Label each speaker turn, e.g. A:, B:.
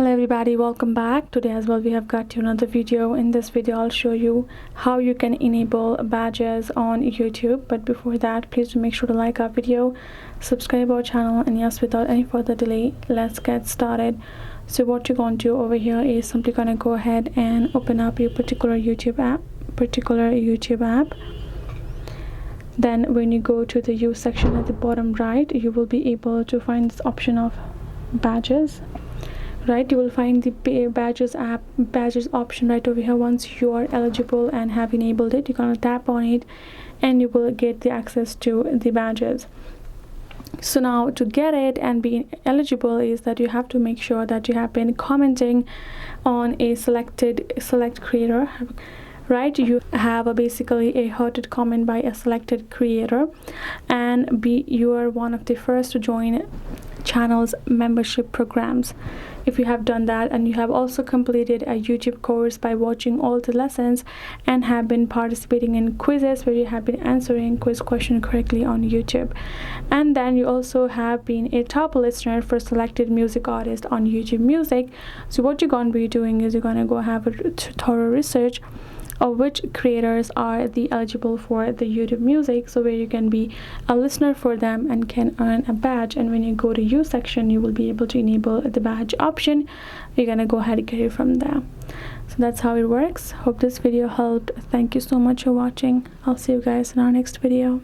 A: Hello everybody, welcome back. Today as well we have got you another video. In this video I'll show you how you can enable badges on YouTube, but before that please do make sure to like our video, subscribe our channel, and yes, without any further delay, let's get started. So what you're going to do over here is simply gonna go ahead and open up your particular YouTube app. Then when you go to the use section at the bottom right, you will be able to find this option of badges. Right, you will find the badges option right over here. Once you are eligible and have enabled it, you're gonna tap on it and you will get the access to the badges. So now to get it and be eligible is that you have to make sure that you have been commenting on a select creator. Right, you have basically a hearted comment by a selected creator, and you are one of the first to join channel's membership programs. If you have done that and you have also completed a YouTube course by watching all the lessons and have been participating in quizzes where you have been answering quiz question correctly on YouTube, and then you also have been a top listener for selected music artist on YouTube Music. So what you're going to be doing is you're going to go have a thorough research of which creators are the eligible for the YouTube Music, so where you can be a listener for them and can earn a badge. And when you go to use section, you will be able to enable the badge option. You're gonna go ahead and get it from there. So that's how it works. Hope this video helped. Thank you so much for watching. I'll see you guys in our next video.